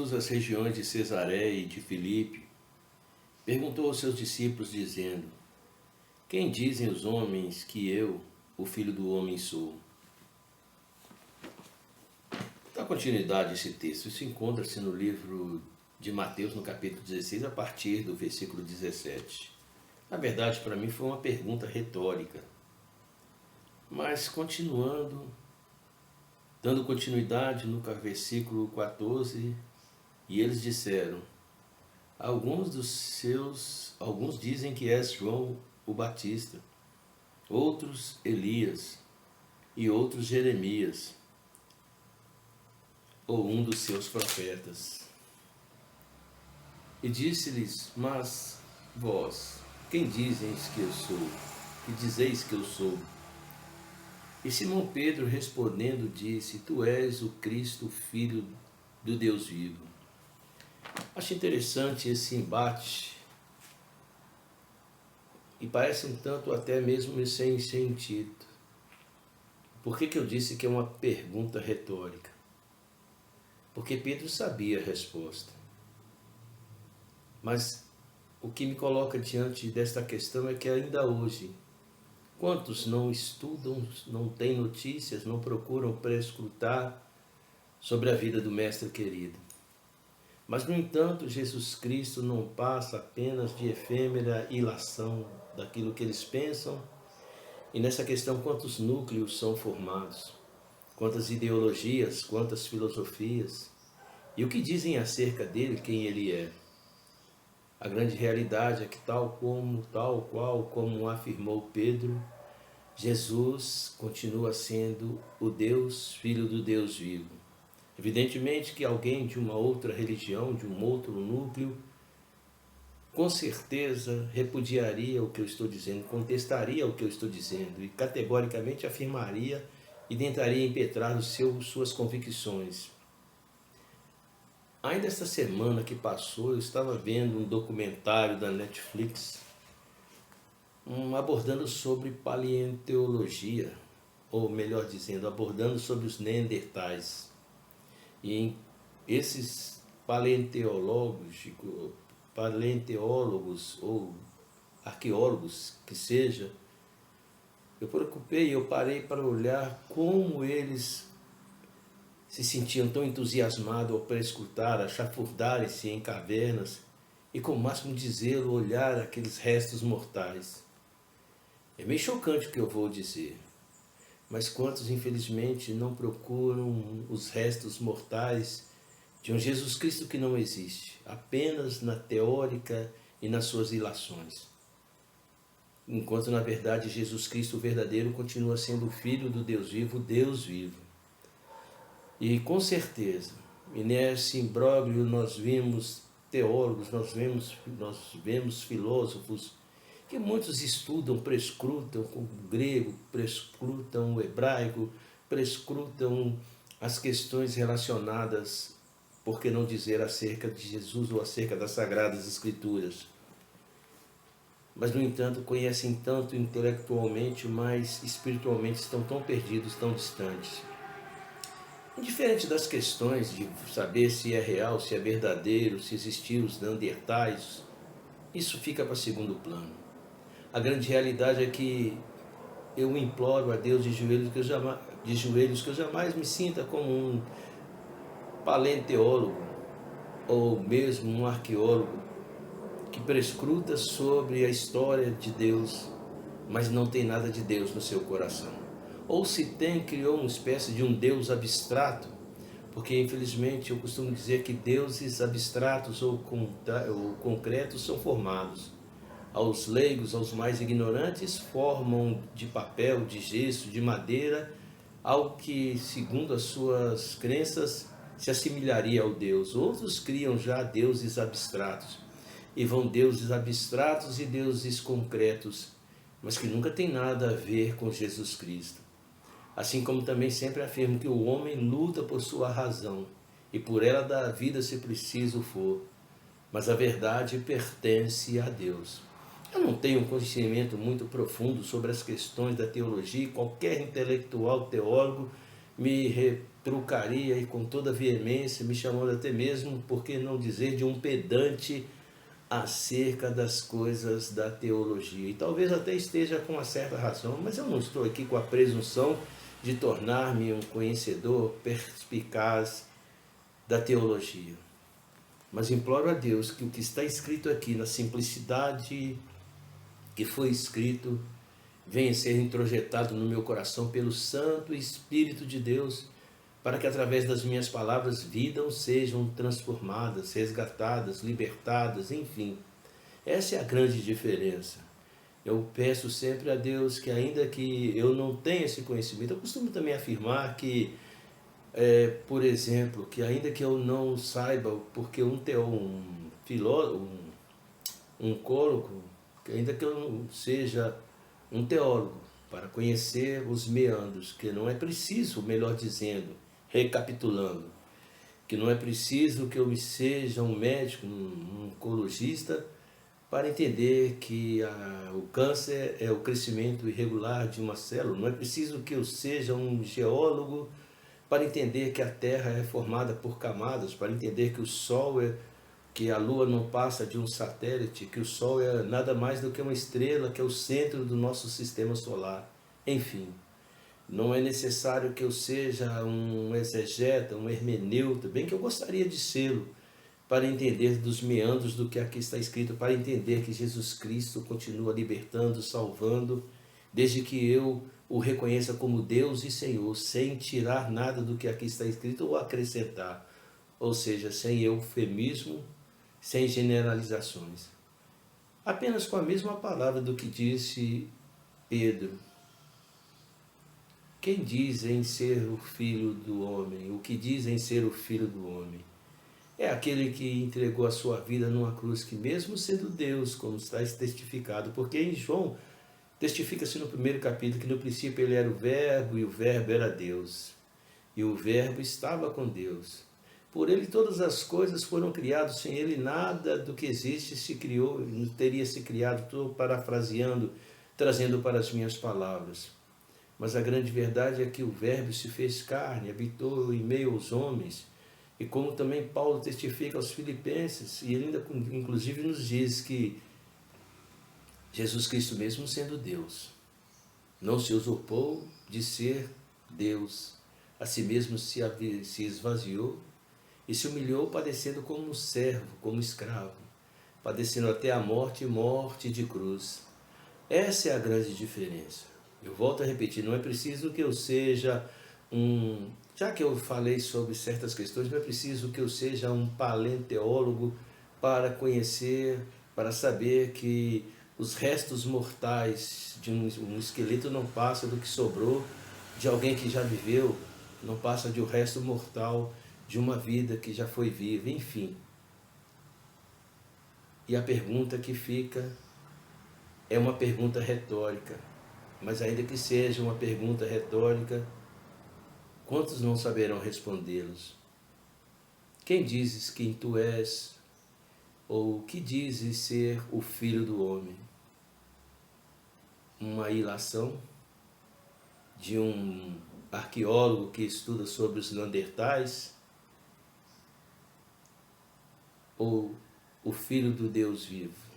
As regiões de Cesareia e de Filipe, perguntou aos seus discípulos, dizendo: Quem dizem os homens que eu, o Filho do Homem, sou? Dá continuidade a esse texto. Isso encontra-se no livro de Mateus, no capítulo 16, a partir do versículo 17. Na verdade, para mim foi uma pergunta retórica. Mas continuando, dando continuidade no versículo 14, e eles disseram: Alguns dizem que és João o Batista, outros Elias, e outros Jeremias, ou um dos seus profetas. E disse-lhes: Mas vós, quem dizeis que eu sou? Que dizeis que eu sou? E Simão Pedro respondendo disse: Tu és o Cristo, o Filho do Deus vivo. Acho interessante esse embate e parece um tanto até mesmo sem sentido. Por que eu disse que é uma pergunta retórica? Porque Pedro sabia a resposta. Mas o que me coloca diante desta questão é que ainda hoje, quantos não estudam, não têm notícias, não procuram prescrutar sobre a vida do Mestre querido? Mas, no entanto, Jesus Cristo não passa apenas de efêmera ilação daquilo que eles pensam. E nessa questão, quantos núcleos são formados? Quantas ideologias, quantas filosofias? E o que dizem acerca dele, quem ele é? A grande realidade é que tal qual como afirmou Pedro, Jesus continua sendo o Deus, Filho do Deus vivo. Evidentemente que alguém de uma outra religião, de um outro núcleo, com certeza repudiaria o que eu estou dizendo, contestaria o que eu estou dizendo e categoricamente afirmaria e tentaria impetrar suas convicções. Ainda esta semana que passou, eu estava vendo um documentário da Netflix abordando sobre paleontologia, ou melhor dizendo, abordando sobre os neandertais. E esses paleontólogos ou arqueólogos que seja, eu parei para olhar como eles se sentiam tão entusiasmados ao prescrutar, a chafurdarem-se em cavernas e, com o máximo de zelo, olhar aqueles restos mortais. É meio chocante o que eu vou dizer. Mas quantos, infelizmente, não procuram os restos mortais de um Jesus Cristo que não existe, apenas na teórica e nas suas ilações? Enquanto, na verdade, Jesus Cristo o verdadeiro continua sendo o Filho do Deus vivo, Deus vivo. E, com certeza, e nesse imbróglio nós vimos teólogos, nós vemos filósofos, que muitos estudam, prescrutam o grego, prescrutam o hebraico, prescrutam as questões relacionadas, por que não dizer, acerca de Jesus ou acerca das Sagradas Escrituras. Mas, no entanto, conhecem tanto intelectualmente, mas espiritualmente estão tão perdidos, tão distantes. Indiferente das questões de saber se é real, se é verdadeiro, se existiram os neandertais, isso fica para segundo plano. A grande realidade é que eu imploro a Deus de joelhos que eu jamais me sinta como um paleontólogo ou mesmo um arqueólogo que prescruta sobre a história de Deus, mas não tem nada de Deus no seu coração. Ou se tem, criou uma espécie de um Deus abstrato, porque infelizmente eu costumo dizer que deuses abstratos ou concretos são formados. Aos leigos, aos mais ignorantes, formam de papel, de gesso, de madeira, algo que, segundo as suas crenças, se assimilaria ao Deus. Outros criam já deuses abstratos, e vão deuses abstratos e deuses concretos, mas que nunca tem nada a ver com Jesus Cristo. Assim como também sempre afirmo que o homem luta por sua razão, e por ela dá a vida se preciso for, mas a verdade pertence a Deus. Eu não tenho um conhecimento muito profundo sobre as questões da teologia e qualquer intelectual teólogo me trucaria e com toda veemência, me chamando até mesmo, por que não dizer, de um pedante acerca das coisas da teologia. E talvez até esteja com uma certa razão, mas eu não estou aqui com a presunção de tornar-me um conhecedor perspicaz da teologia. Mas imploro a Deus que o que está escrito aqui, na simplicidade que foi escrito, venha ser introjetado no meu coração pelo Santo Espírito de Deus, para que através das minhas palavras vidas sejam transformadas, resgatadas, libertadas, enfim. Essa é a grande diferença. Eu peço sempre a Deus que, ainda que eu não tenha esse conhecimento, eu costumo também afirmar que, por exemplo, que ainda que eu não saiba, porque um filósofo, um teólogo, que ainda que eu não seja um teólogo, para conhecer os meandros, que não é preciso, melhor dizendo, recapitulando, que não é preciso que eu seja um médico, um oncologista, para entender que o câncer é o crescimento irregular de uma célula. Não é preciso que eu seja um geólogo para entender que a Terra é formada por camadas, para entender que o Sol que a Lua não passa de um satélite, que o Sol é nada mais do que uma estrela, que é o centro do nosso sistema solar. Enfim, não é necessário que eu seja um exegeta, um hermeneuta, bem que eu gostaria de sê-lo, para entender dos meandros do que aqui está escrito, para entender que Jesus Cristo continua libertando, salvando, desde que eu o reconheça como Deus e Senhor, sem tirar nada do que aqui está escrito ou acrescentar, ou seja, sem eufemismo, sem generalizações. Apenas com a mesma palavra do que disse Pedro. Quem dizem ser o Filho do Homem? O que dizem ser o Filho do Homem? É aquele que entregou a sua vida numa cruz, que mesmo sendo Deus, como está testificado, porque em João testifica-se no primeiro capítulo que no princípio ele era o Verbo e o Verbo era Deus. E o Verbo estava com Deus. Por ele todas as coisas foram criadas, sem ele nada do que existe se criou, não teria se criado. Estou parafraseando, trazendo para as minhas palavras. Mas a grande verdade é que o Verbo se fez carne, habitou em meio aos homens. E como também Paulo testifica aos Filipenses, e ele ainda inclusive nos diz que Jesus Cristo, mesmo sendo Deus, não se usurpou de ser Deus, a si mesmo se esvaziou e se humilhou, padecendo como servo, como escravo, padecendo até a morte e morte de cruz. Essa é a grande diferença. Eu volto a repetir, não é preciso que eu seja já que eu falei sobre certas questões, não é preciso que eu seja um paleontólogo para conhecer, para saber que os restos mortais de um esqueleto não passa do que sobrou de alguém que já viveu, não passa de um resto mortal de uma vida que já foi viva, enfim. E a pergunta que fica é uma pergunta retórica, mas ainda que seja uma pergunta retórica, quantos não saberão respondê-los? Quem dizes quem tu és? Ou que dizes ser o Filho do Homem? Uma ilação de um arqueólogo que estuda sobre os Neandertais? Ou o Filho do Deus vivo?